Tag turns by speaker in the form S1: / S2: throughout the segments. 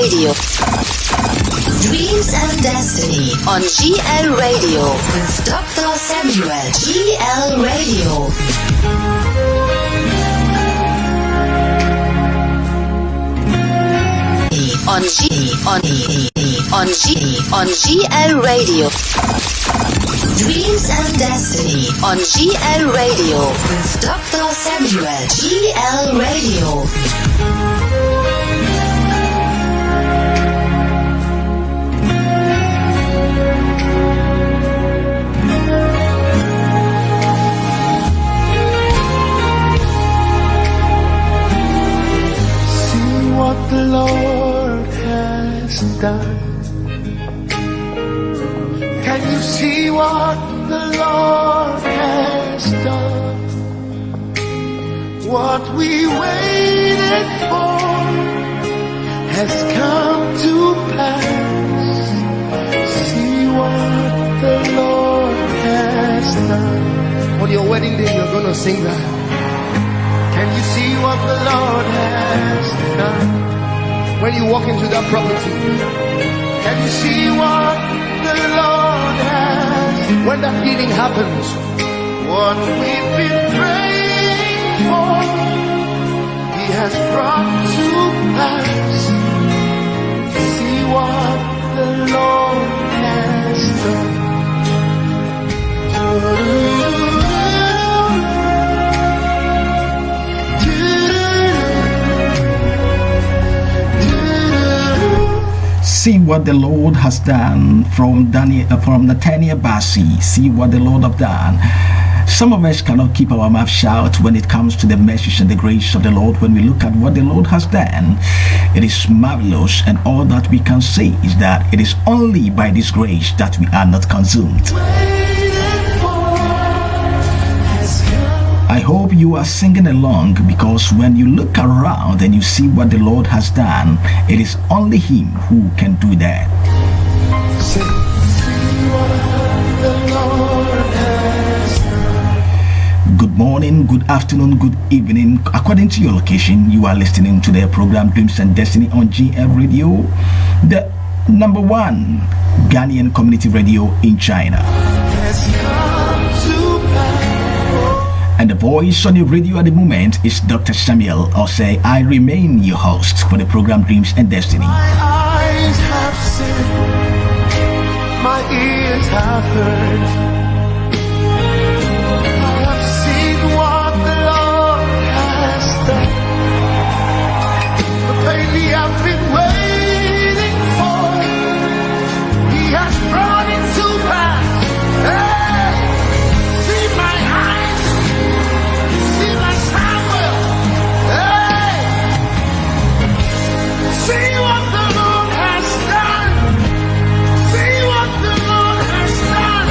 S1: Radio. Dreams and Destiny on GL Radio with Dr. Samuel. GL Radio. On GL Radio. Dreams and Destiny on GL Radio with Dr. Samuel. GL Radio.
S2: See what the Lord has done. Can you see what the Lord has done? What we waited for has come to pass. See what the Lord has done. On your wedding day, you're gonna sing that. Can you see what the Lord has done? When you walk into that property, can you see what the Lord has? When that healing happens, what we've been praying for, He has brought to pass. See what the Lord has done.
S3: See what the Lord has done from Nathaniel Bassi. See what the Lord has done. Some of us cannot keep our mouth shut when it comes to the message and the grace of the Lord. When we look at what the Lord has done, it is marvelous, and all that we can say is that it is only by this grace that we are not consumed. I hope you are singing along, because when you look around and you see what the Lord has done, it is only Him who can do that. Good morning, good afternoon, good evening. According to your location, you are listening to the program Dreams and Destiny on GL Radio, the number one Ghanaian community radio in China. And the voice on your radio at the moment is Dr. Samuel OSEI. I remain your host for the program Dreams and Destiny.
S2: My eyes have seen, my ears have heard. I have seen what the Lord has done. The pain we have been waiting for, He has brought it to pass. Hey, see my eyes. See what the Lord has done. See what the Lord has done.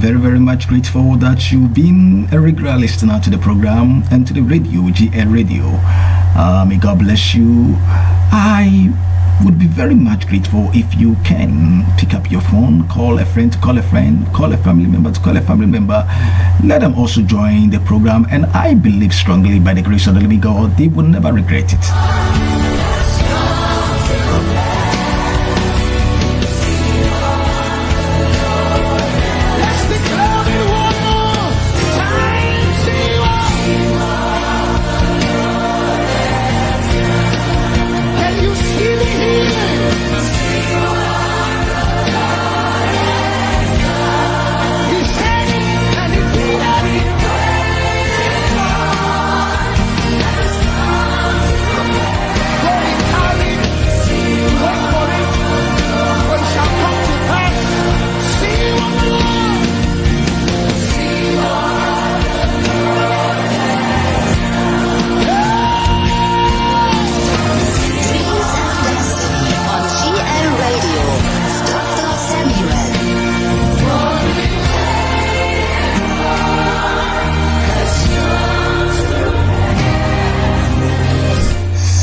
S3: very, very much grateful that you've been a regular listener to the program and to the radio, GL Radio. May God bless you. I would be very much grateful if you can pick up your phone, call a friend to call a friend, call a family member to call a family member. Let them also join the program, and I believe strongly by the grace of the living God, they will never regret it.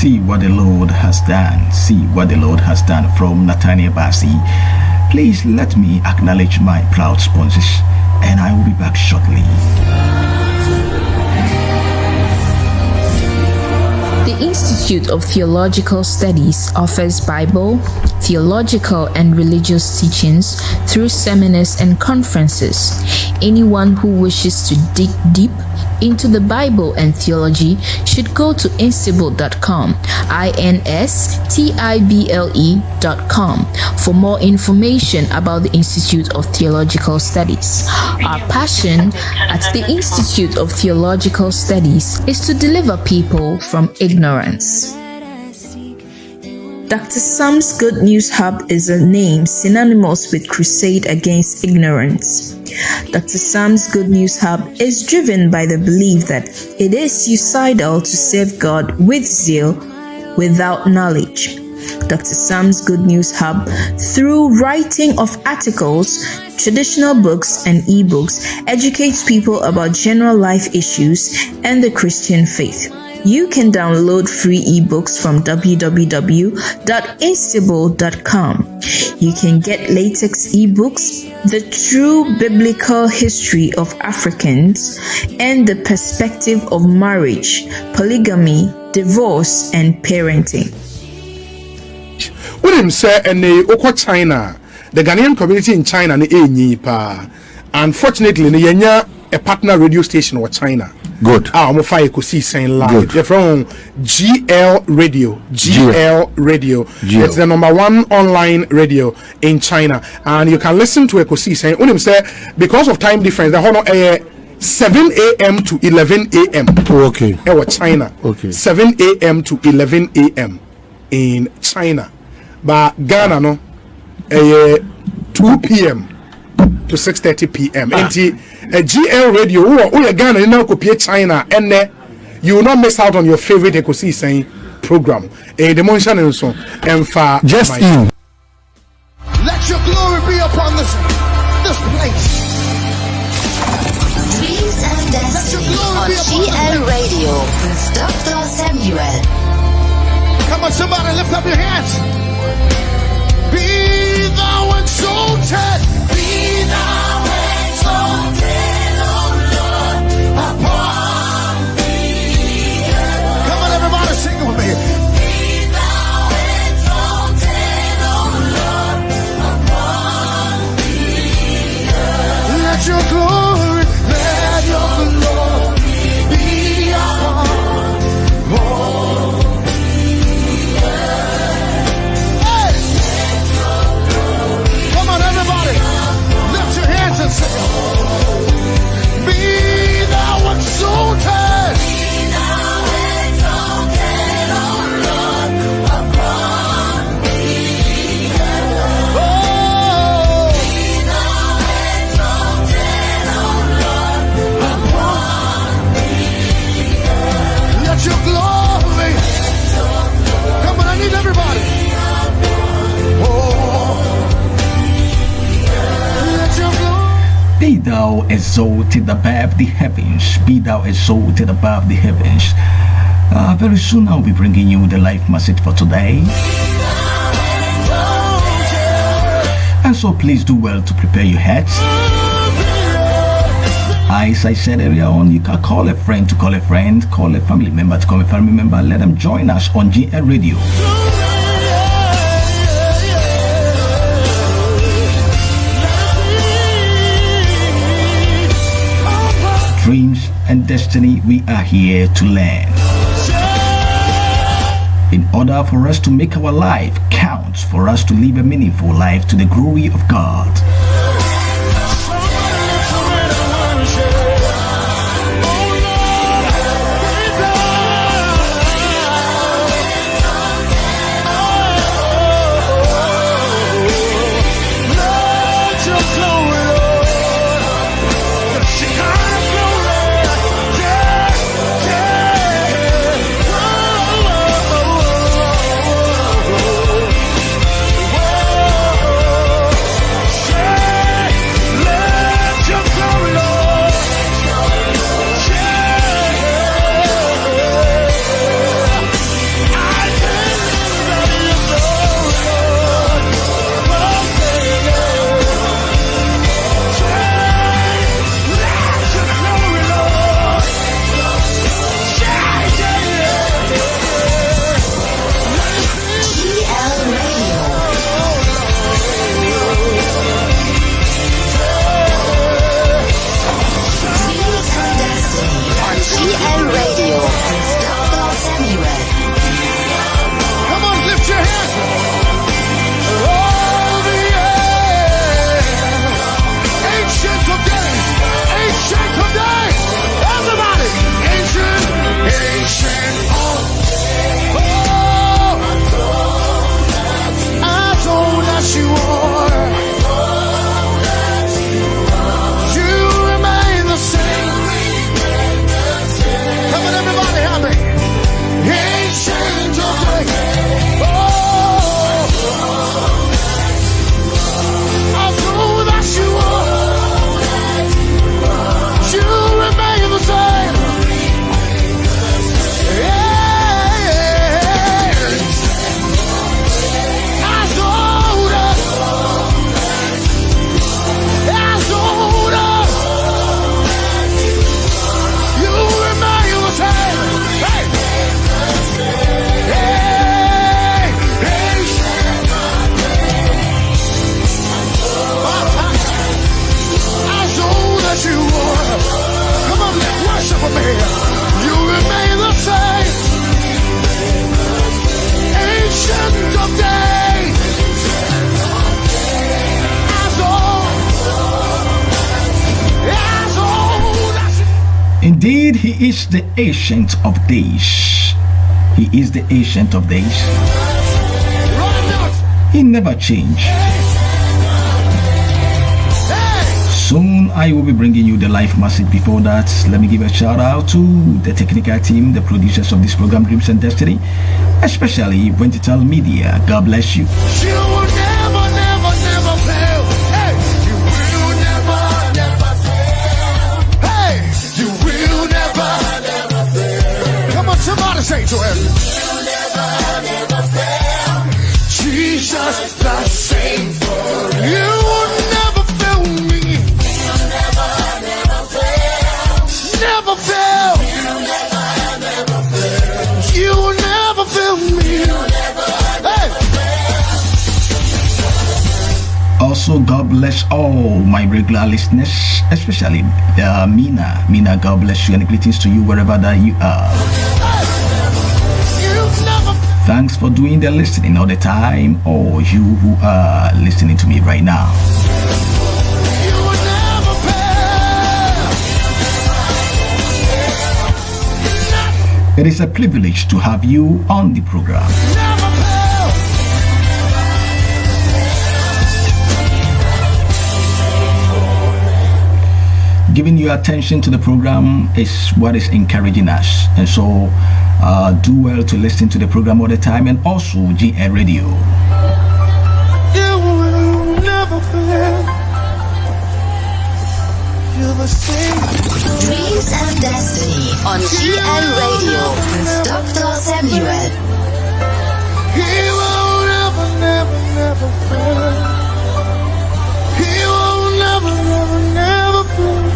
S3: See what the Lord has done. See what the Lord has done from Nathaniel Bassi. Please let me acknowledge my proud sponsors, and I will be back shortly.
S4: The Institute of Theological Studies offers Bible, theological, and religious teachings through seminars and conferences. Anyone who wishes to dig deep into the Bible and theology should go to instable.com, instible.com, for more information about the Institute of Theological Studies. Our passion at the Institute of Theological Studies is to deliver people from ignorance. Dr. Sam's Good News Hub is a name synonymous with crusade against ignorance. Dr. Sam's Good News Hub is driven by the belief that it is suicidal to serve God with zeal without knowledge. Dr. Sam's Good News Hub, through writing of articles, traditional books, and ebooks, educates people about general life issues and the Christian faith. You can download free ebooks from www.instable.com. You can get latex ebooks, The True Biblical History of Africans, and The Perspective of Marriage, Polygamy, Divorce, and Parenting.
S5: What him say, and Oko China, the Ghanaian community in China, unfortunately, a partner radio station with China.
S6: Good.
S5: I'm a fire could see saying live. They're from GL Radio. Radio. It's the number one online radio in China, and you can listen to a Kosi saying. When him say, because of time difference, the whole 7 a.m. to 11 a.m.
S6: Okay.
S5: China.
S6: Okay.
S5: 7 a.m. to 11 a.m. in China, but Ghana no 2 p.m. to 6:30 p.m. GL Radio, who Ghana in now copy China, and you will not miss out on your favorite Ekosi saying program. The mention and so and for
S6: just you.
S2: Let your glory be upon this place.
S1: Dreams and Destiny on GL Radio with Dr. Samuel.
S2: Come on, somebody lift up your hands. Be thou exalted. Be thou exalted, O Lord, upon the earth. Come on, everybody, sing it with me. Be thou exalted, O Lord, upon the earth. Let your glory be upon all. And say, be thou exalted. Be thou exalted, O Lord, upon the earth. Oh, be thou exalted, O Lord, upon the earth. Let your glory. Come on, I need everybody. Oh.
S3: The Be thou exalted above the heavens. Be thou exalted above the heavens. Very soon I'll be bringing you the life message for today. And so please do well to prepare your heads. As I said earlier on, you can call a friend to call a friend, call a family member to call a family member. Let them join us on GL Radio. Dreams and destiny, we are here to learn. In order for us to make our life count, for us to live a meaningful life to the glory of God. Indeed, he is the Ancient of Days. He is the Ancient of Days. He never changed. Soon I will be bringing you the life message. Before that, let me give a shout out to the technical team, the producers of this program, Dreams and Destiny, especially Ventital Media. God bless you.
S2: You will never, never, never fail. Hey, you will never, never fail. Hey, you will never, never fail. Come on, somebody say to him. You will never, never fail. Jesus, the same for you. You will never fail me. You will never, never fail. Never fail. You will never, never fail. You will never fail me. You will never, never fail.
S3: Also, God bless all my regular listeners, especially Mina. Mina, God bless you and greetings to you wherever that you are. Thanks for doing the listening all the time, or you who are listening to me right now. It is a privilege to have you on the program. Giving your attention to the program is what is encouraging us, and so do well to listen to the program all the time, and also GL Radio.
S2: You will never fail. to the sea.
S1: Dreams and Destiny on GL Radio with Dr. Samuel.
S2: He won't never, never, never fail. He won't never, never, never fail.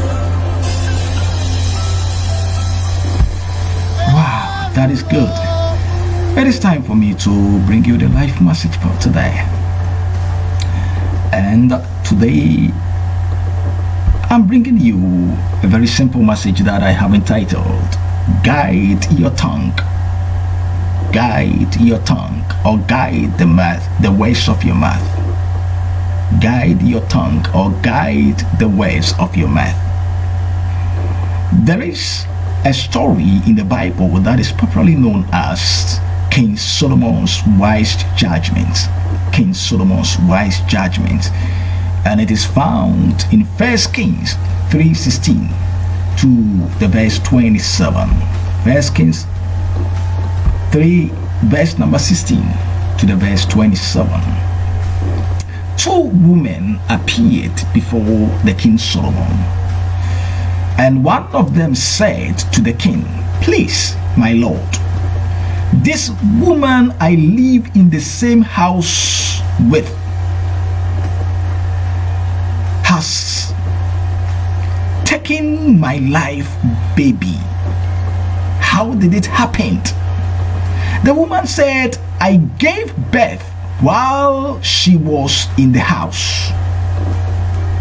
S3: Wow, that is good. It is time for me to bring you the life message for today. And today, I'm bringing you a very simple message that I have entitled, Guide Your Tongue. Guide your tongue, or guide the ways of your mouth. Guide your tongue, or guide the ways of your mouth. There is a story in the Bible that is popularly known as King Solomon's wise judgment. King Solomon's wise judgment. And it is found in 1 Kings 3:16 to the verse 27. 1 Kings 3 verse number 16 to the verse 27. Two women appeared before the King Solomon, and one of them said to the king, "Please, my lord, this woman I live in the same house with has taken my life baby. How did it happen?" The woman said, "I gave birth while she was in the house.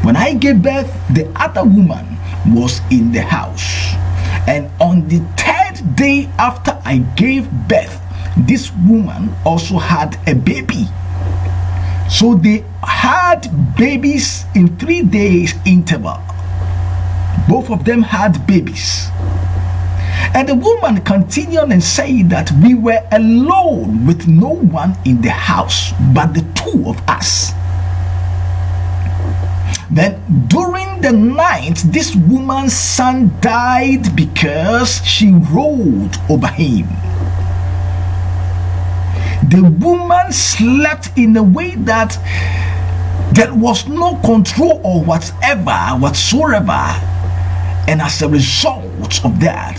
S3: When I gave birth, the other woman was in the house. And on the third day after I gave birth, this woman also had a baby." So they had babies in 3 days interval. Both of them had babies. And the woman continued and said that we were alone with no one in the house but the two of us. Then during the night, this woman's son died because she rolled over him. The woman slept in a way that there was no control or whatsoever. And as a result of that,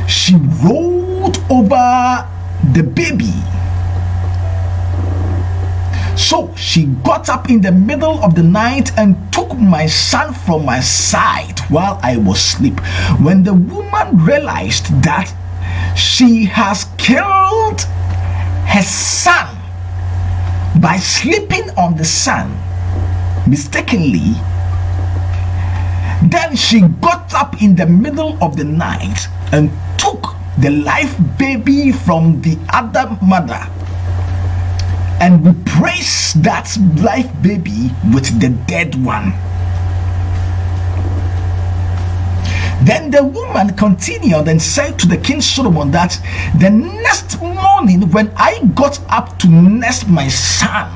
S3: she rolled over the baby. So she got up in the middle of the night and took my son from my side while I was asleep. When the woman realized that she has killed her son by sleeping on the son mistakenly, then she got up in the middle of the night and took the life baby from the other mother and replaced that life baby with the dead one. Then the woman continued and said to the King Solomon that the next morning when I got up to nurse my son,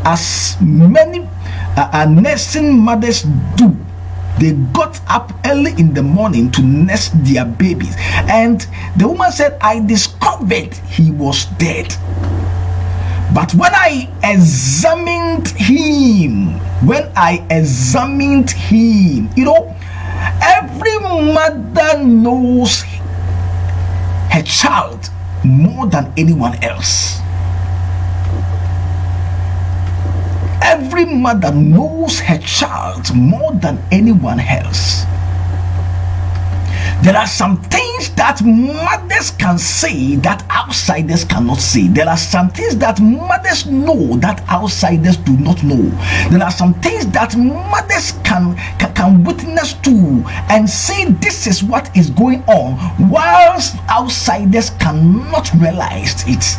S3: as many nursing mothers do, they got up early in the morning to nurse their babies. And the woman said, I discovered he was dead. But when I examined him, every mother knows her child more than anyone else. Every mother knows her child more than anyone else. There are some things that mothers can say that outsiders cannot say. There are some things that mothers know that outsiders do not know. There are some things that mothers can witness to and say this is what is going on, whilst outsiders cannot realize it.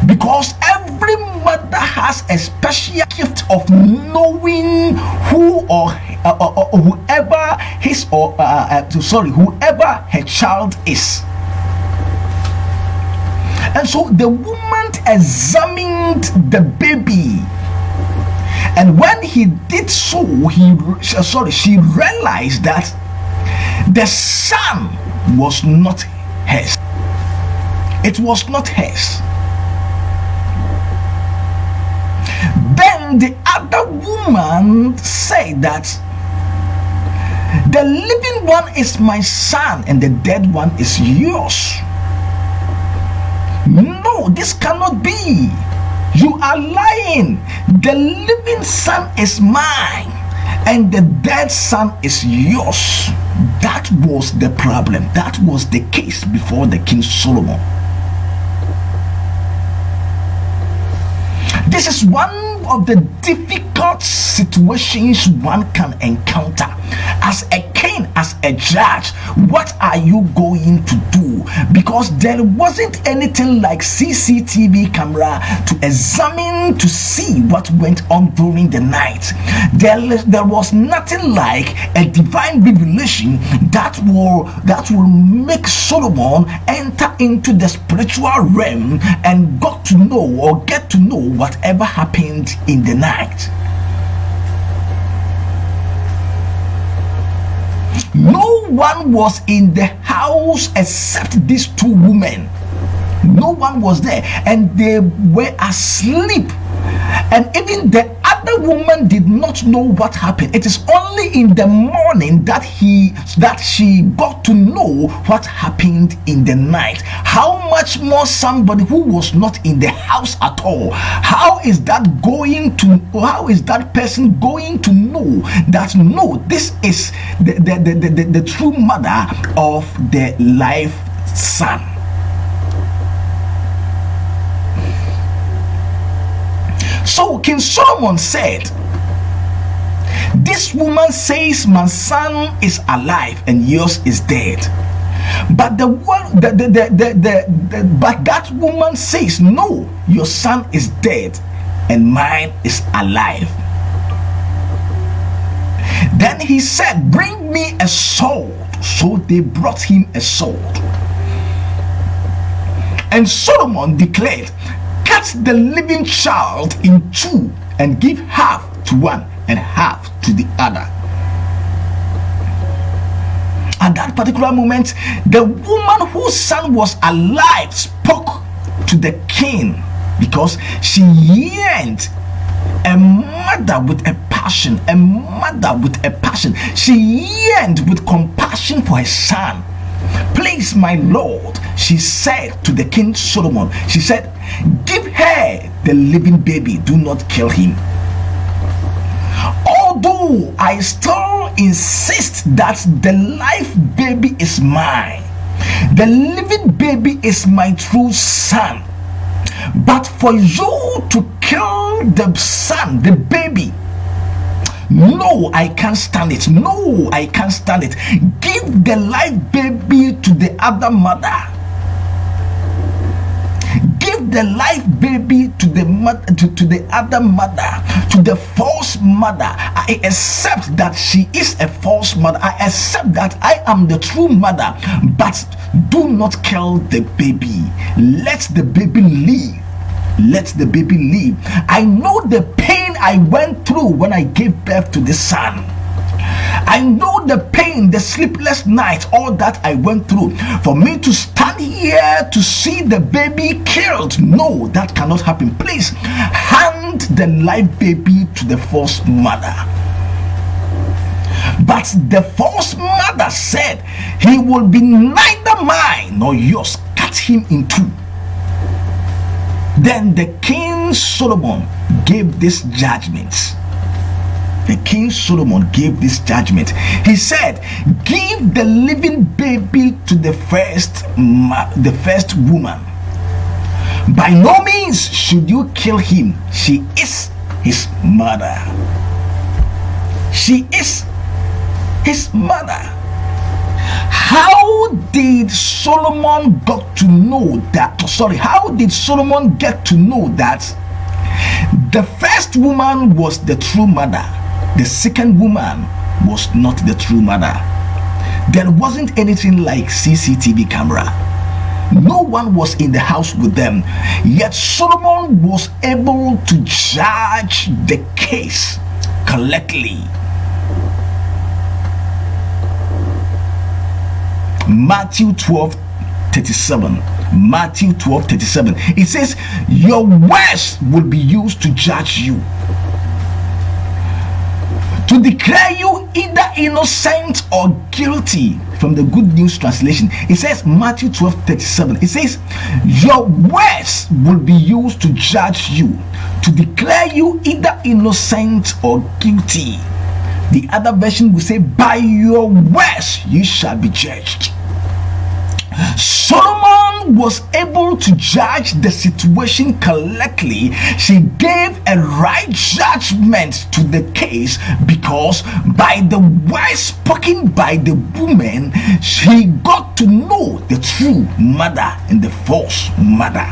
S3: Because every mother has a special gift of knowing who or whoever her child is. And so the woman examined the baby, and when he did so, she realized that the son was not hers. It was not hers. Then the other other woman said that the living one is my son and the dead one is yours. No, this cannot be. You are lying. The living son is mine and the dead son is yours. That was the problem. That was the case before the King Solomon. This is one of the difficult situations one can encounter as a king, as a judge. What are you going to do? Because there wasn't anything like CCTV camera to examine to see what went on during the night. There was nothing like a divine revelation that will make Solomon enter into the spiritual realm and get to know whatever happened in the night. No one was in the house except these two women. No one was there, and they were asleep. And even the other woman did not know what happened. It is only in the morning that she got to know what happened in the night. How much more somebody who was not in the house at all? How is that person going to know that no, this is the true mother of the live son? So King Solomon said, this woman says my son is alive and yours is dead. But but that woman says, no, your son is dead and mine is alive. Then he said, bring me a sword. So they brought him a sword. And Solomon declared, cut the living child in two and give half to one and half to the other. At that particular moment, the woman whose son was alive spoke to the king because she yearned. A mother with a passion, she yearned with compassion for her son. Please, my lord, she said to the King Solomon, she said, give her the living baby, do not kill him. Although I still insist that the live baby is mine, the living baby is my true son, but for you to kill the son, the baby, no, I can't stand it. No, I can't stand it. Give the live baby to the other mother. Give the live baby to the mother, to the other mother, to the false mother. I accept that she is a false mother. I accept that I am the true mother. But do not kill the baby. Let the baby live. Let the baby live. I know the pain I went through when I gave birth to the son. I know the pain, the sleepless nights, all that I went through. For me to stand here to see the baby killed, no, that cannot happen. Please hand the live baby to the false mother. But the false mother said, he will be neither mine nor yours. Cut him in two. Then the King Solomon gave this judgment. The King Solomon gave this judgment. He said, give the living baby to the first woman. By no means should you kill him. She is his mother. She is his mother. How did Solomon get to know that the first woman was the true mother, the second woman was not the true mother? There wasn't anything like CCTV camera. No one was in the house with them, yet Solomon was able to judge the case correctly. Matthew 12:37. Matthew 12:37. It says, your words will be used to judge you. to declare you either innocent or guilty. From the Good News Translation, it says, Matthew 12:37, it says, your words will be used to judge you, to declare you either innocent or guilty. The other version will say, by your words you shall be judged. Solomon was able to judge the situation correctly. She gave a right judgment to the case because by the words spoken by the woman, she got to know the true mother and the false mother.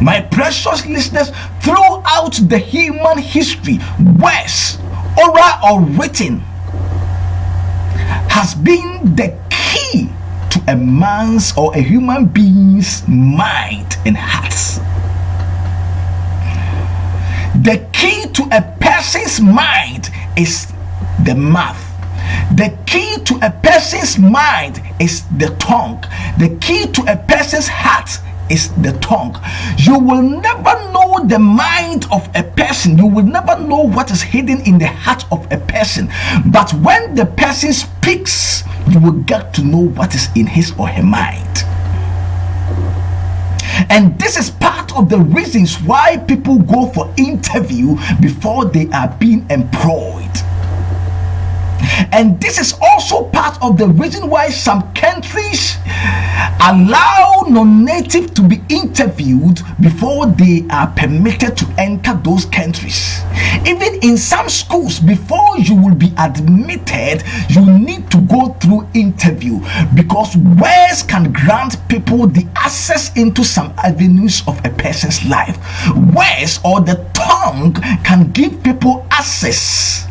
S3: My precious listeners, throughout the human history, words, oral or written, has been the key to a man's or a human being's mind and heart. The key to a person's mind is the mouth. The key to a person's mind is the tongue. The key to a person's heart is the tongue. You will never know the mind of a person. You will never know what is hidden in the heart of a person. But when the person speaks, you will get to know what is in his or her mind. And this is part of the reasons why people go for interview before they are being employed. And this is also part of the reason why some countries allow non-native to be interviewed before they are permitted to enter those countries. Even in some schools, before you will be admitted, you need to go through interview, because words can grant people the access into some avenues of a person's life. Words or the tongue can give people access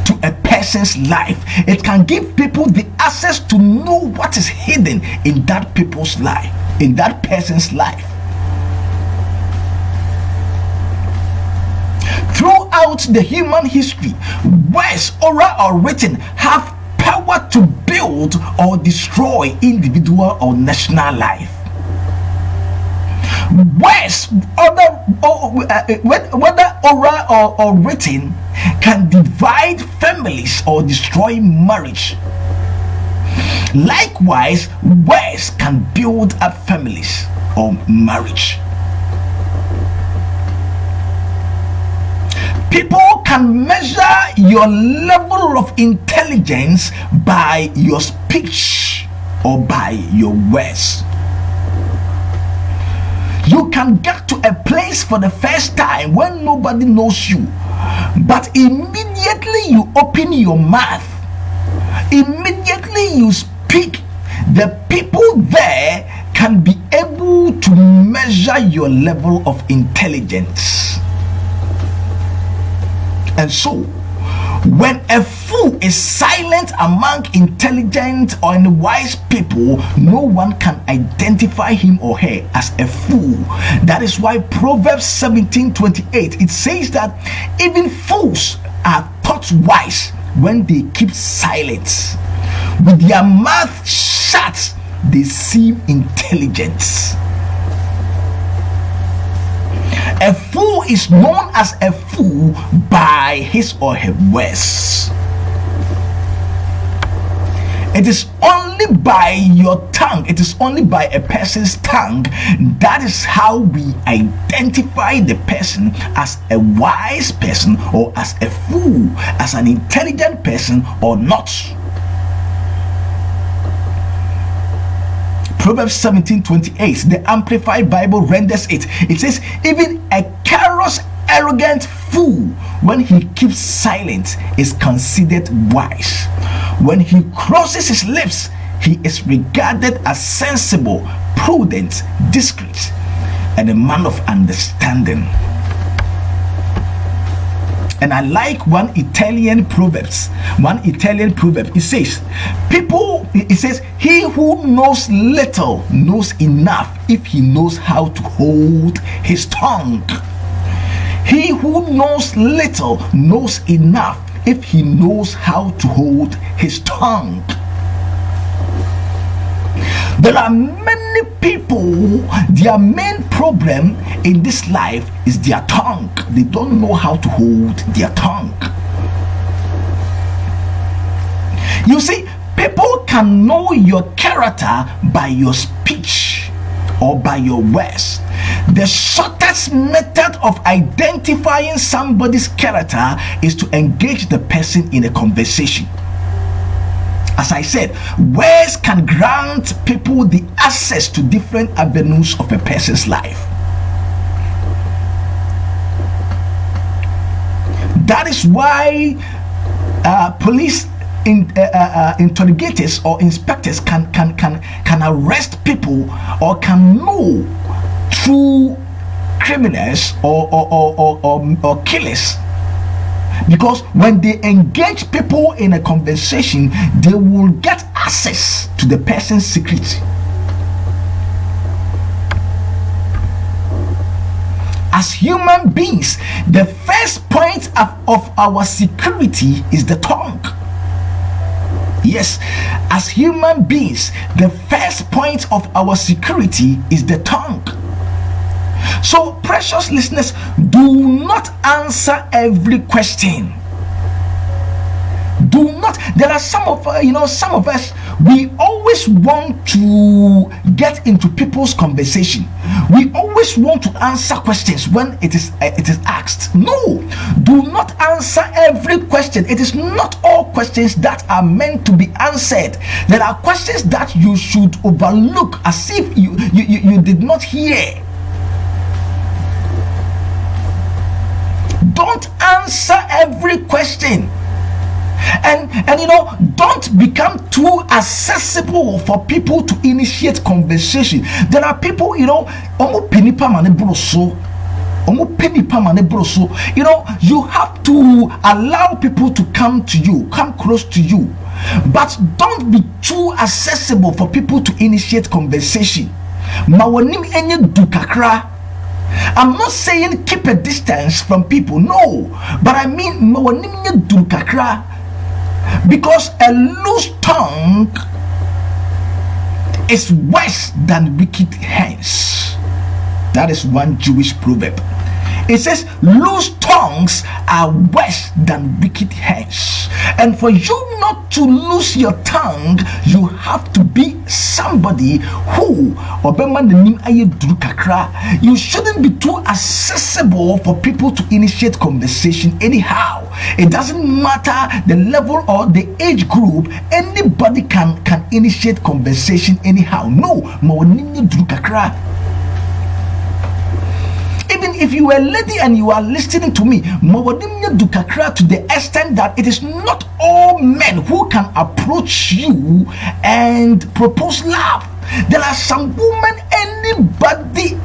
S3: to a person's life. It can give people the access to know what is hidden in that people's life, in that person's life. Throughout the human history, words, oral or written, have power to build or destroy individual or national life. Words, whether oral or written, can divide families or destroy marriage. Likewise, words can build up families or marriage. People can measure your level of intelligence by your speech or by your words. You can get to a place for the first time when nobody knows you, but immediately you open your mouth, immediately you speak, the people there can be able to measure your level of intelligence. And so, when a fool is silent among intelligent or wise people, no one can identify him or her as a fool. That is why Proverbs 17:28, it says that even fools are thought wise when they keep silent. With their mouth shut, they seem intelligent. A fool is known as a fool by his or her words. It is only by your tongue, it is only by a person's tongue, that is how we identify the person as a wise person or as a fool, as an intelligent person or not. Proverbs 17:28, the Amplified Bible renders it. It says, even a careless, arrogant fool, when he keeps silent, is considered wise. When he closes his lips, he is regarded as sensible, prudent, discreet, and a man of understanding. And I like one Italian proverb. It says, he who knows little knows enough if he knows how to hold his tongue. He who knows little knows enough if he knows how to hold his tongue. There are many people, their main problem in this life is their tongue. They don't know how to hold their tongue. You see, people can know your character by your speech or by your words. The shortest method of identifying somebody's character is to engage the person in a conversation. As I said, words can grant people the access to different avenues of a person's life. That is why police interrogators or inspectors can arrest people or can know through criminals or killers, because when they engage people in a conversation, they will get access to the person's secret. As human beings, the first point of our security is the tongue. Yes, as human beings, the first point of our security is the tongue. So, precious listeners, do not answer every question. Do not. There are some of us, we always want to get into people's conversation. We always want to answer questions when it is asked. No, do not answer every question. It is not all questions that are meant to be answered. There are questions that you should overlook as if you did not hear. Don't answer every question. And don't become too accessible for people to initiate conversation. There are people, you have to allow people to come close to you, but don't be too accessible for people to initiate conversation. I'm not saying keep a distance from people, no, but I mean because a loose tongue is worse than wicked hands. That is one Jewish proverb. It says loose tongues are worse than wicked hands. And for you not to lose your tongue, you have to be somebody who, you shouldn't be too accessible for people to initiate conversation anyhow. It doesn't matter the level or the age group, anybody can initiate conversation anyhow. No, even if you are a lady and you are listening to me, to the extent that it is not all men who can approach you and propose love. There are some women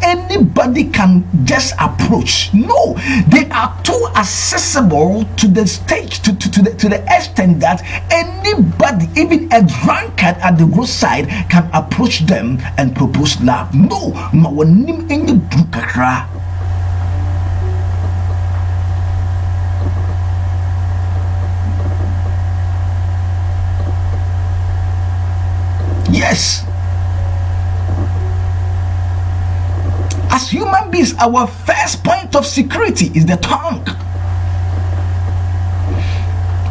S3: anybody can just approach. No, they are too accessible to the stage, to the extent that anybody, even a drunkard at the roadside, can approach them and propose love. No, yes. As human beings, our first point of security is the tongue.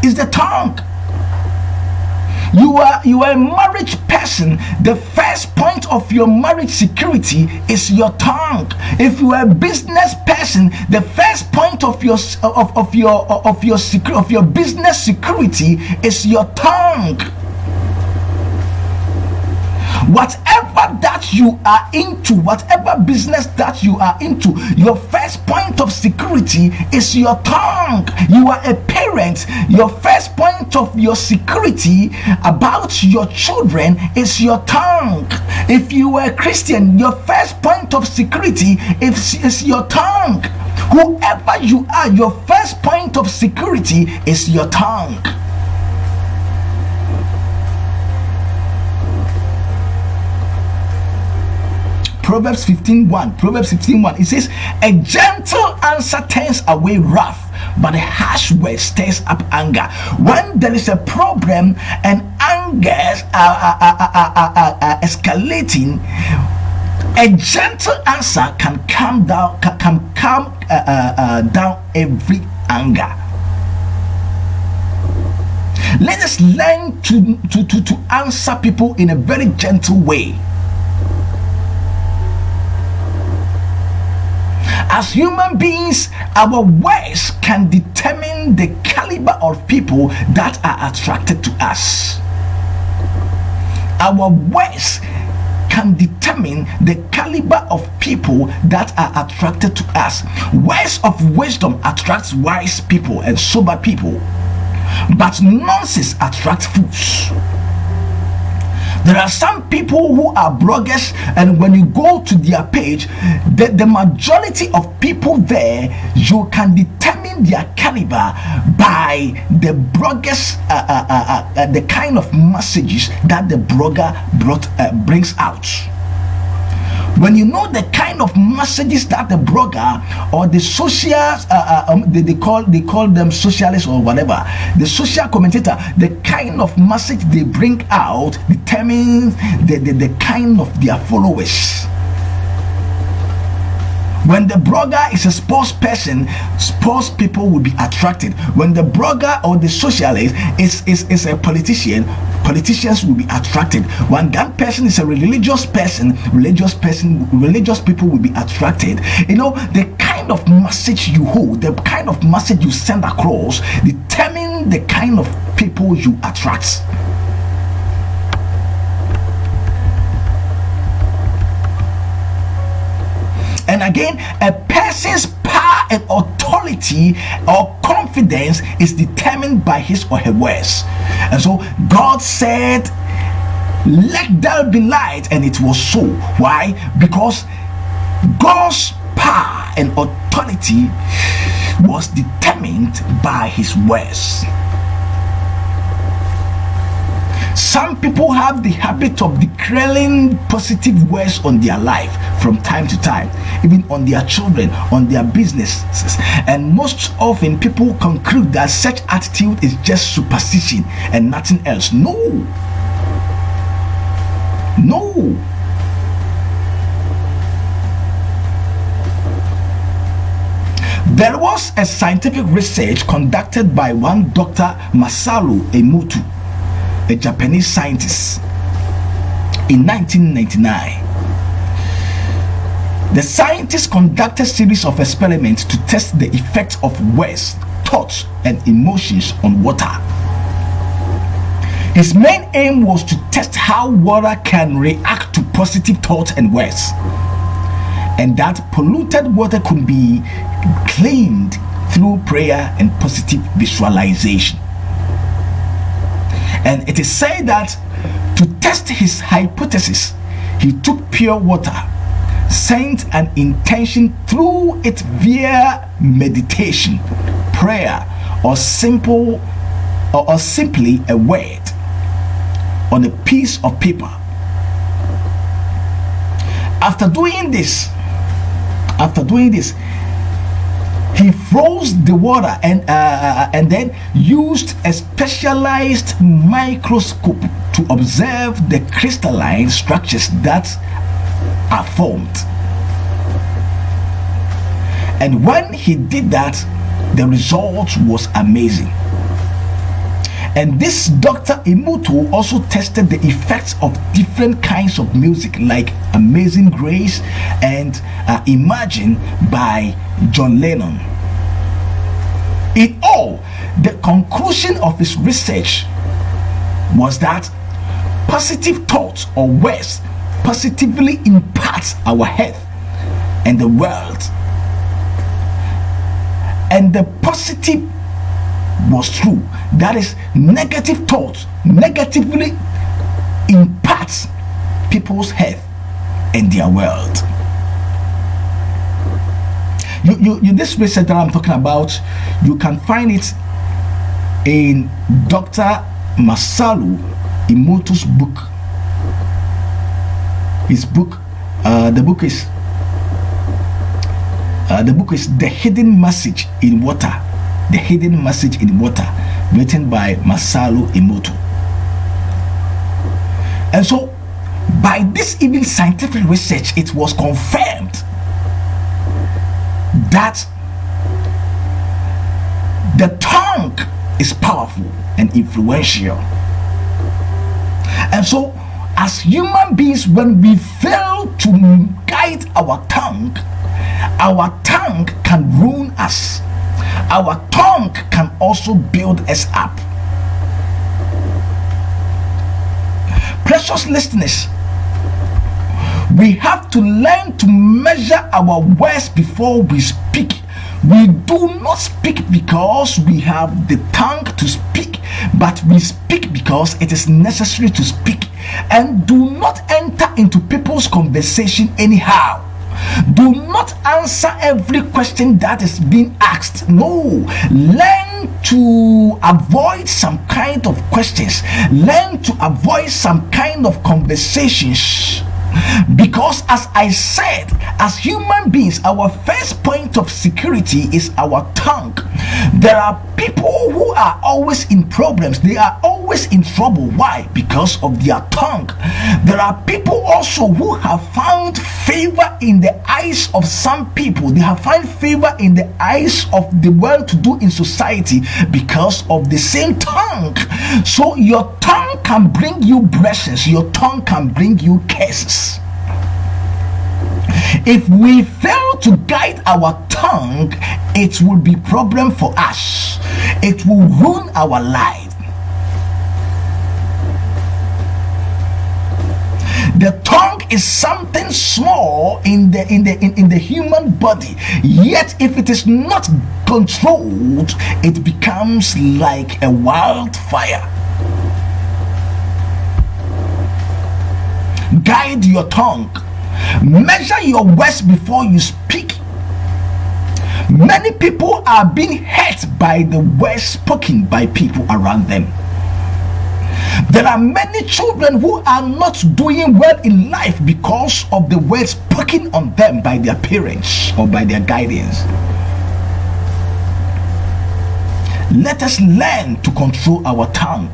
S3: Is the tongue. You are a marriage person. The first point of your marriage security is your tongue. If you are a business person, the first point of your business security is your tongue. Whatever that you are into, whatever business that you are into, your first point of security is your tongue. You are a parent. Your first point of your security about your children is your tongue. If you are a Christian, your first point of security is your tongue. Whoever you are, your first point of security is your tongue. Proverbs 15:1. It says, a gentle answer turns away wrath, but a harsh word stirs up anger. When there is a problem and anger are escalating, A gentle answer can calm down down every anger. Let us learn to answer people in a very gentle way. As human beings, our words can determine the caliber of people that are attracted to us. Our words can determine the caliber of people that are attracted to us. Words of wisdom attracts wise people and sober people, but nonsense attracts fools. There are some people who are bloggers, and when you go to their page, the majority of people there, you can determine their caliber by the bloggers, the kind of messages that the blogger brings out. When you know the kind of messages that the blogger or the social they call them socialists or whatever, the social commentator, the kind of message they bring out determines the kind of their followers. When the blogger is a sports person, sports people will be attracted. When the blogger or the socialist is a politician, politicians will be attracted. When that person is a religious person, religious people will be attracted. You know, the kind of message you hold, the kind of message you send across determine the kind of people you attract. And again, a person's power and authority or confidence is determined by his or her words. And so God said, let there be light, and it was so. Why? Because God's power and authority was determined by his words. Some people have the habit of declaring positive words on their life from time to time, even on their children, on their businesses. And most often people conclude that such attitude is just superstition and nothing else. No. There was a scientific research conducted by one Dr. Masaru Emoto, a Japanese scientist, in 1999. The scientists conducted a series of experiments to test the effects of words, thoughts, and emotions on water. His main aim was to test how water can react to positive thoughts and words, and that polluted water could be cleaned through prayer and positive visualization. And it is said that to test his hypothesis, he took pure water, sent an intention through it via meditation, prayer, or simply a word on a piece of paper. After doing this, he froze the water and then used a specialized microscope to observe the crystalline structures that are formed. And when he did that, the result was amazing. And this Dr. Emoto also tested the effects of different kinds of music like Amazing Grace and Imagine by John Lennon. In all, the conclusion of his research was that positive thoughts or words positively impact our health and the world. And the positive was true. That is, negative thoughts negatively impacts people's health and their world. This research that I'm talking about, you can find it in Dr. Masaru Emoto's book. His book, the book is The Hidden Message in Water. The Hidden Message in Water, written by Masaru Emoto. And so By this even scientific research, it was confirmed that the tongue is powerful and influential. And so, as human beings, when we fail to guide our tongue can ruin us. Our tongue can also build us up. Precious listeners, we have to learn to measure our words before we speak. We do not speak because we have the tongue to speak, but we speak because it is necessary to speak. And do not enter into people's conversation anyhow. Do not answer every question that is being asked. No, learn to avoid some kind of questions. Learn to avoid some kind of conversations. Because as I said, as human beings, our first point of security is our tongue. There are people who are always in problems. They are always in trouble. Why? Because of their tongue. There are people also who have found favor in the eyes of some people. They have found favor in the eyes of the well-to-do in society because of the same tongue. So your tongue can bring you blessings. Your tongue can bring you curses. If we fail to guide our tongue, it will be problem for us. It will ruin our life. The tongue is something small in the human body, yet if it is not controlled, it becomes like a wildfire. Guide your tongue. Measure your words before you speak. Many people are being hurt by the words spoken by people around them. There are many children who are not doing well in life because of the words spoken on them by their parents or by their guardians. Let us learn to control our tongue.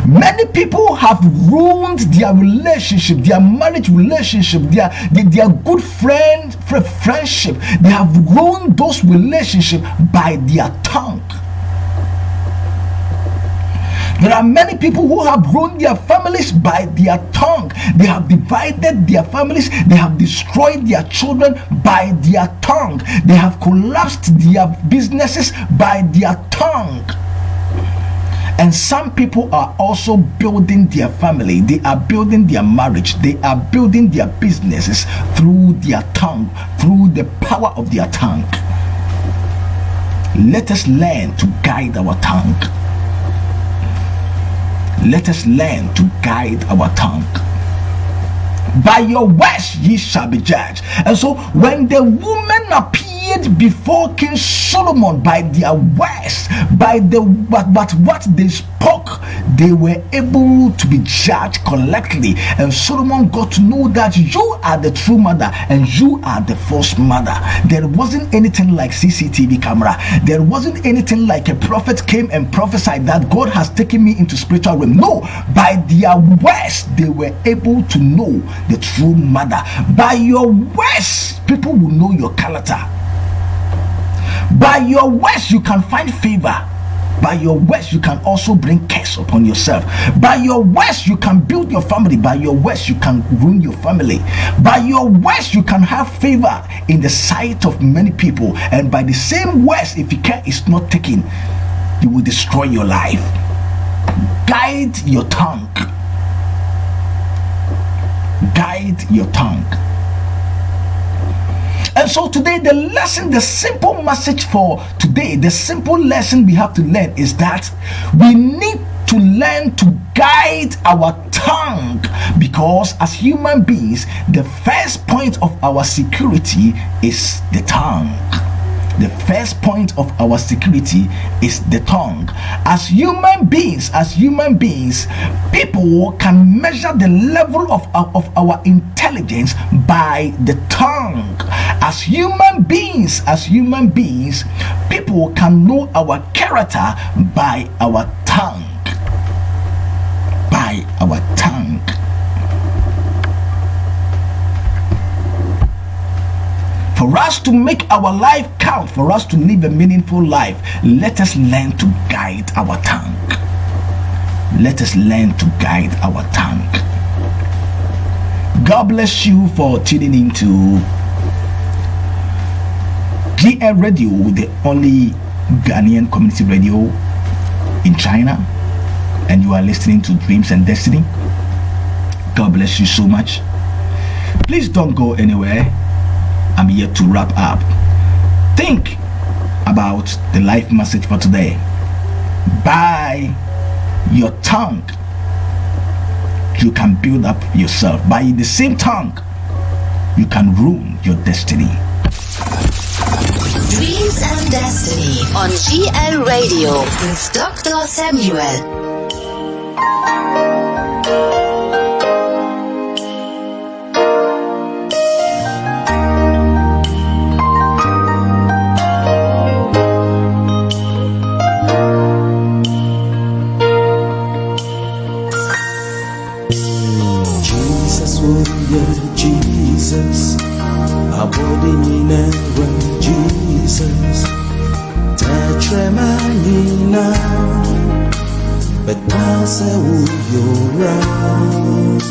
S3: Many people have ruined their relationship, their marriage relationship, their good friendship. They have ruined those relationships by their tongue. There are many people who have ruined their families by their tongue. They have divided their families. They have destroyed their children by their tongue. They have collapsed their businesses by their tongue. And some people are also building their family. They are building their marriage. They are building their businesses through their tongue, through the power of their tongue. Let us learn to guide our tongue. Let us learn to guide our tongue. By your words ye shall be judged. And so when the woman appeared before King Solomon, by their words, by what they spoke, they were able to be judged correctly. And Solomon got to know that you are the true mother and you are the false mother. There wasn't anything like CCTV camera. There wasn't anything like a prophet came and prophesied that God has taken me into spiritual realm. No, by their words they were able to know the true mother. By your words, people will know your character. By your words, you can find favor. By your words, you can also bring curse upon yourself. By your words, you can build your family. By your words, you can ruin your family. By your words, you can have favor in the sight of many people. And by the same words, if your care is not taken, you will destroy your life. Guide your tongue. Guide your tongue. And so today, the lesson, the simple message for today, the simple lesson we have to learn is that we need to learn to guide our tongue, because as human beings, the first point of our security is the tongue. The first point of our security is the tongue. As human beings, people can measure the level of our intelligence by the tongue. As human beings, people can know our character by our tongue. By our tongue. us to make our life count, for us to live a meaningful life, let us learn to guide our tongue. Let us learn to guide our tongue. God bless you for tuning in to GLRADIO, the only Ghanaian community radio in China, and you are listening to Dreams and Destiny. God bless you so much. Please don't go anywhere. I'm here to wrap up. Think about the life message for today. By your tongue, you can build up yourself. By the same tongue, you can ruin your destiny.
S1: Dreams and Destiny on GLRADIO with Dr. Samuel.
S2: Jesus, abodinina Jesus, tetremanina, but now say you're right.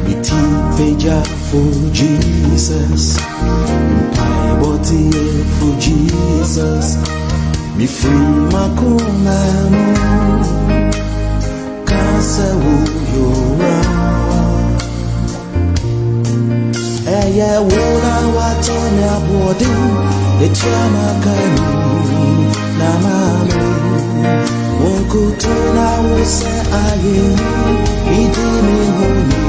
S2: Biti peja for Jesus, my body for Jesus, me free makunano, kase you're right. Eya wona watonya body etiama kani na mami Monkutuna wose aye idimi honi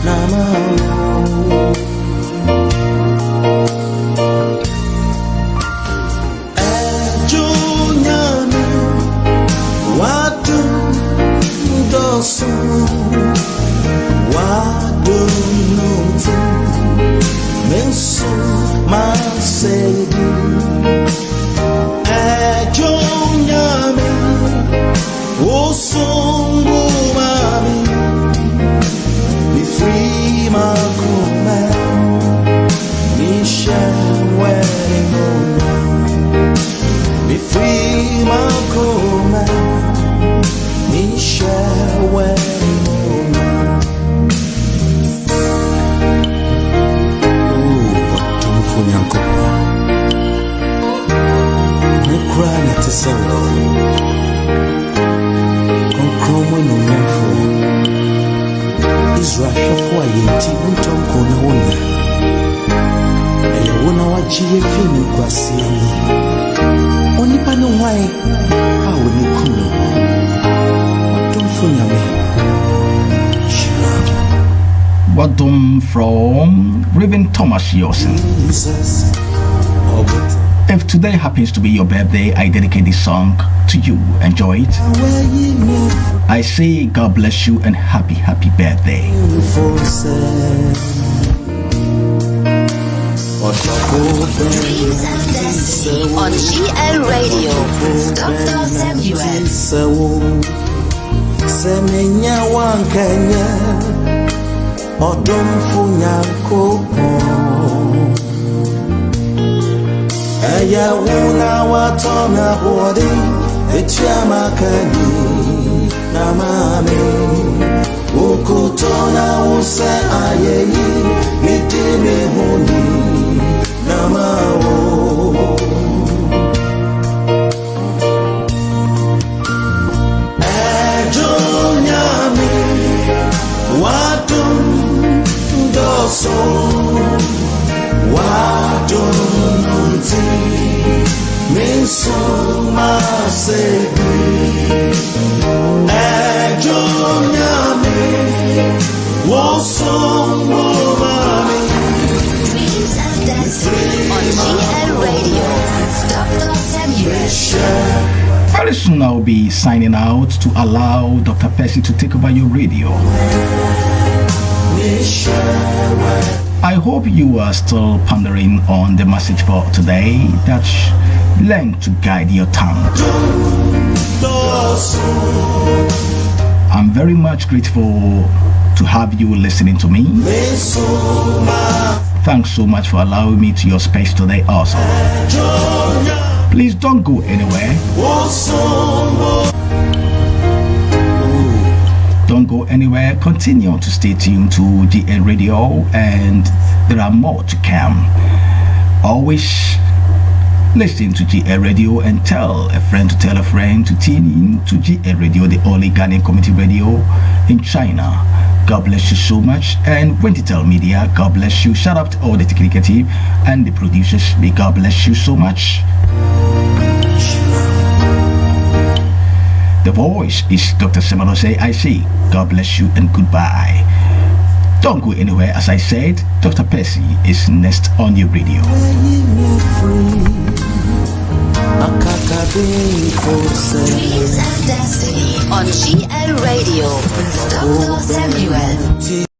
S2: na mami Ejunyami watu dosu wadu nuti Mensu masedi Ejunyami Osungu mami Be free makuma Nisha wedding Be free makuma Nisha wedding Ukraine to solo Concromo no mefo Israel for yenti untom kona wona Eya wona wajiye fini kwasi ami Onipa no wai a woni kuno Watumfunya me
S3: Wadum from Reverend Thomas Yosen.
S2: Jesus
S3: If today happens to be your birthday, I dedicate this song to you. Enjoy it. I say God bless you and happy birthday.
S1: Dreams and Destiny on GLRADIO with Dr. Samuel.
S2: Semenya wankanya Odomfu nyankopo Eya wuna watona bodi Etiama kani na mami Ukutona use ayeyi Midini huni na mawo Ejunyami Watu doso Watu nunti Minsu masebi Ejunyami Wosungu mami
S1: Dreams and Destiny on GLRADIO with Dr. Samuel.
S3: Very soon I'll be signing out to allow Dr. Percy to take over your radio. I hope you are still pondering on the message for today, that learn to guide your tongue. I'm very much grateful to have you listening to me. Thanks so much for allowing me to your space today also. Please don't go anywhere. Don't go anywhere. Continue to stay tuned to GL Radio, and there are more to come. Always listen to GL Radio and tell a friend to tell a friend to tune in to GL Radio, the only Ghanaian community radio in China. God bless you so much. And Wentitel Media, God bless you. Shout out to all the technical team and the producers. May God bless you so much. The voice is Dr. Samuel OSEI. I say God bless you and goodbye. Don't go anywhere. As I said, Dr. Percy is next on your radio.
S1: Dreams and Destiny on GL Radio with Dr. Samuel.